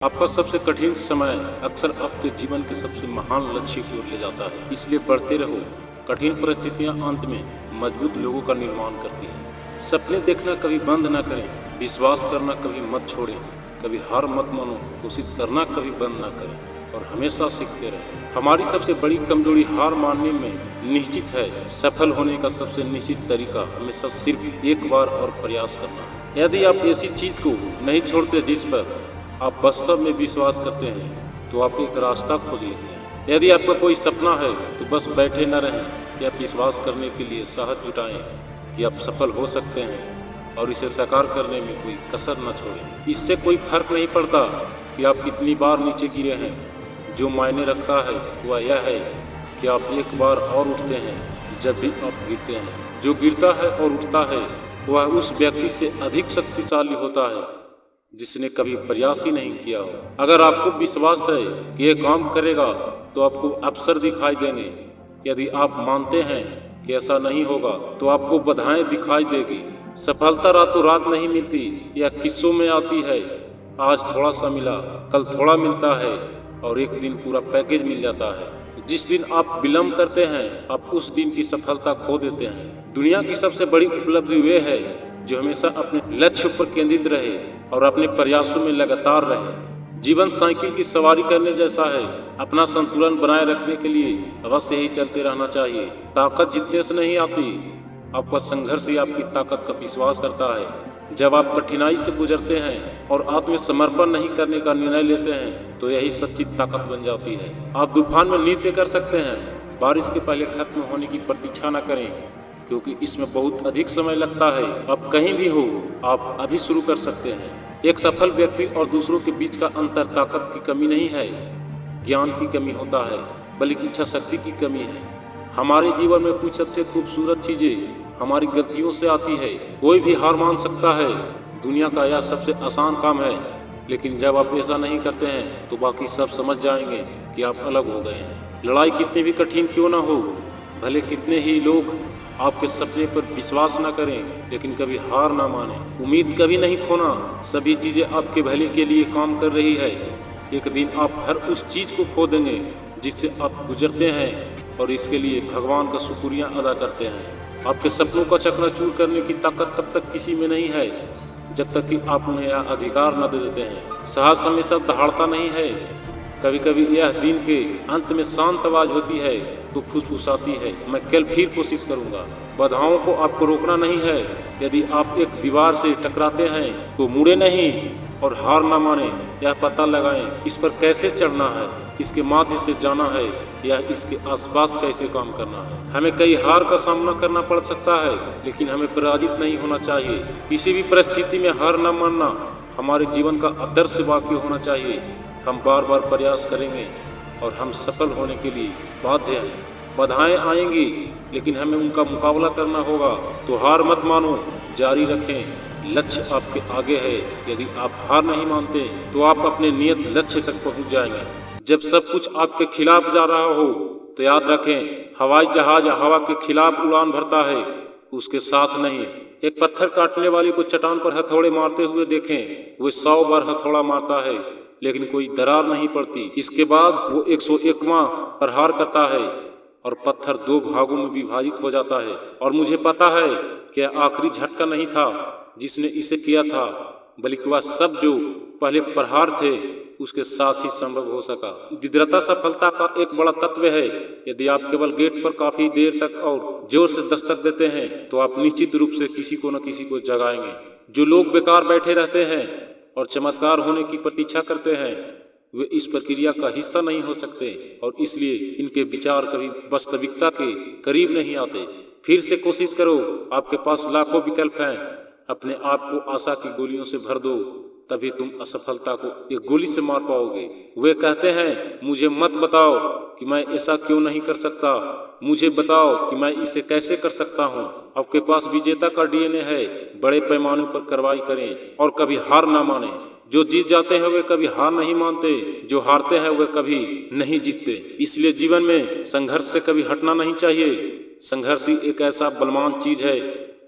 आपका सबसे कठिन समय अक्सर आपके जीवन के सबसे महान लक्ष्य की ओर ले जाता है। इसलिए बढ़ते रहो। कठिन परिस्थितियां अंत में मजबूत लोगों का निर्माण करती हैं। सपने देखना कभी बंद ना करें, विश्वास करना कभी मत छोड़ें, कभी हार मत मानो, कोशिश करना कभी बंद ना करें और हमेशा सीखते रहें। हमारी सबसे बड़ी कमजोरी हार मानने में निश्चित है। सफल होने का सबसे निश्चित तरीका हमेशा सिर्फ एक बार और प्रयास करना है। यदि आप ऐसी चीज को नहीं छोड़ते जिस पर आप वास्तव में विश्वास करते हैं तो आप एक रास्ता खोज लेते हैं। यदि आपका कोई सपना है तो बस बैठे न रहें कि आप विश्वास करने के लिए साहस जुटाएं कि आप सफल हो सकते हैं और इसे साकार करने में कोई कसर न छोड़ें। इससे कोई फर्क नहीं पड़ता कि आप कितनी बार नीचे गिरे हैं। जो मायने रखता है वह यह है कि आप एक बार और उठते हैं जब भी आप गिरते हैं। जो गिरता है और उठता है वह उस व्यक्ति से अधिक शक्तिशाली होता है जिसने कभी प्रयास ही नहीं किया हो। अगर आपको विश्वास है कि यह काम करेगा तो आपको अवसर दिखाई देंगे। यदि आप मानते हैं कि ऐसा नहीं होगा तो आपको बाधाएं दिखाई देगी। सफलता रातों रात नहीं मिलती, यह किस्सों में आती है। आज थोड़ा सा मिला, कल थोड़ा मिलता है और एक दिन पूरा पैकेज मिल जाता है। जिस दिन आप विलम्ब करते हैं आप उस दिन की सफलता खो देते हैं। दुनिया की सबसे बड़ी उपलब्धि वे है जो हमेशा अपने लक्ष्य पर केंद्रित रहे और अपने प्रयासों में लगातार रहे। जीवन साइकिल की सवारी करने जैसा है। अपना संतुलन बनाए रखने के लिए अवश्य ही चलते रहना चाहिए। ताकत जीतने से नहीं आती, आपका संघर्ष ही आपकी ताकत का विश्वास करता है। जब आप कठिनाई से गुजरते हैं और आत्मसमर्पण नहीं करने का निर्णय लेते हैं तो यही सच्ची ताकत बन जाती है। आप तूफान में नृत्य कर सकते हैं, बारिश के पहले खत्म होने की प्रतीक्षा न करें क्योंकि इसमें बहुत अधिक समय लगता है। अब कहीं भी हो आप अभी शुरू कर सकते हैं। एक सफल व्यक्ति और दूसरों के बीच का अंतर ताकत की कमी नहीं है, ज्ञान की कमी होता है, बल्कि इच्छा शक्ति की कमी है। हमारे जीवन में कुछ सबसे खूबसूरत चीजें हमारी गलतियों से आती है। कोई भी हार मान सकता है, दुनिया का यह सबसे आसान काम है। लेकिन जब आप ऐसा नहीं करते हैं तो बाकी सब समझ जाएंगे कि आप अलग हो गए हैं। लड़ाई कितनी भी कठिन क्यों ना हो, भले कितने ही लोग आपके सपने पर विश्वास न करें, लेकिन कभी हार ना माने। उम्मीद कभी नहीं खोना। सभी चीजें आपके भले के लिए काम कर रही है। एक दिन आप हर उस चीज को खो देंगे जिससे आप गुजरते हैं और इसके लिए भगवान का शुक्रिया अदा करते हैं। आपके सपनों का चकनाचूर करने की ताकत तब तक किसी में नहीं है जब तक कि आप उन्हें यह अधिकार न दे देते हैं। साहस हमेशा दहाड़ता नहीं है। कभी कभी यह दिन के अंत में शांत आवाज होती है तो फुसफुसाती है, मैं कल फिर कोशिश करूंगा। बाधाओं को आपको रोकना नहीं है। यदि आप एक दीवार से टकराते हैं तो मुड़े नहीं और हार ना माने। यह पता लगाएं इस पर कैसे चढ़ना है, इसके माध्यम से जाना है या इसके आसपास कैसे काम करना है। हमें कई हार का सामना करना पड़ सकता है लेकिन हमें पराजित नहीं होना चाहिए। किसी भी परिस्थिति में हार न मानना हमारे जीवन का आदर्श वाक्य होना चाहिए। हम बार बार प्रयास करेंगे और हम सफल होने के लिए बाध्य हैं। बाधाएं आएंगी लेकिन हमें उनका मुकाबला करना होगा। तो हार मत मानो, जारी रखें। लक्ष्य आपके आगे है। यदि आप हार नहीं मानते तो आप अपने नियत लक्ष्य तक पहुंच जाएंगे। जब सब कुछ आपके खिलाफ जा रहा हो तो याद रखें, हवाई जहाज हवा के खिलाफ उड़ान भरता है, उसके साथ नहीं। एक पत्थर काटने वाले को चट्टान पर हथौड़े मारते हुए देखें, वो 100 बार हथौड़ा मारता है लेकिन कोई दरार नहीं पड़ती। इसके बाद वो 101वां प्रहार करता है और पत्थर 2 भागों में विभाजित हो जाता है। और मुझे पता है कि आखिरी झटका नहीं था जिसने इसे किया था, बल्कि वह सब जो पहले प्रहार थे उसके साथ ही संभव हो सका। दृढ़ता सफलता का एक बड़ा तत्व है। यदि आप केवल गेट पर काफी देर तक और जोर से दस्तक देते हैं तो आप निश्चित रूप से किसी को न किसी को जगाएंगे। जो लोग बेकार बैठे रहते हैं और चमत्कार होने की प्रतीक्षा करते हैं वे इस प्रक्रिया का हिस्सा नहीं हो सकते और इसलिए इनके विचार कभी वास्तविकता के करीब नहीं आते। फिर से कोशिश करो, आपके पास लाखों विकल्प हैं। अपने आप को आशा की गोलियों से भर दो, तभी तुम असफलता को एक गोली से मार पाओगे। वे कहते हैं, मुझे मत बताओ कि मैं ऐसा क्यों नहीं कर सकता, मुझे बताओ कि मैं इसे कैसे कर सकता हूँ। आपके पास विजेता का डीएनए है। बड़े पैमाने पर कार्रवाई करें और कभी हार ना माने। जो जीत जाते हैं वे कभी हार नहीं मानते, जो हारते हैं वे कभी नहीं जीतते। इसलिए जीवन में संघर्ष से कभी हटना नहीं चाहिए। संघर्ष ही एक ऐसा बलवान चीज है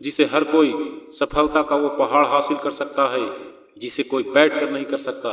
जिसे हर कोई सफलता का वो पहाड़ हासिल कर सकता है जिसे कोई बैठ कर नहीं कर सकता।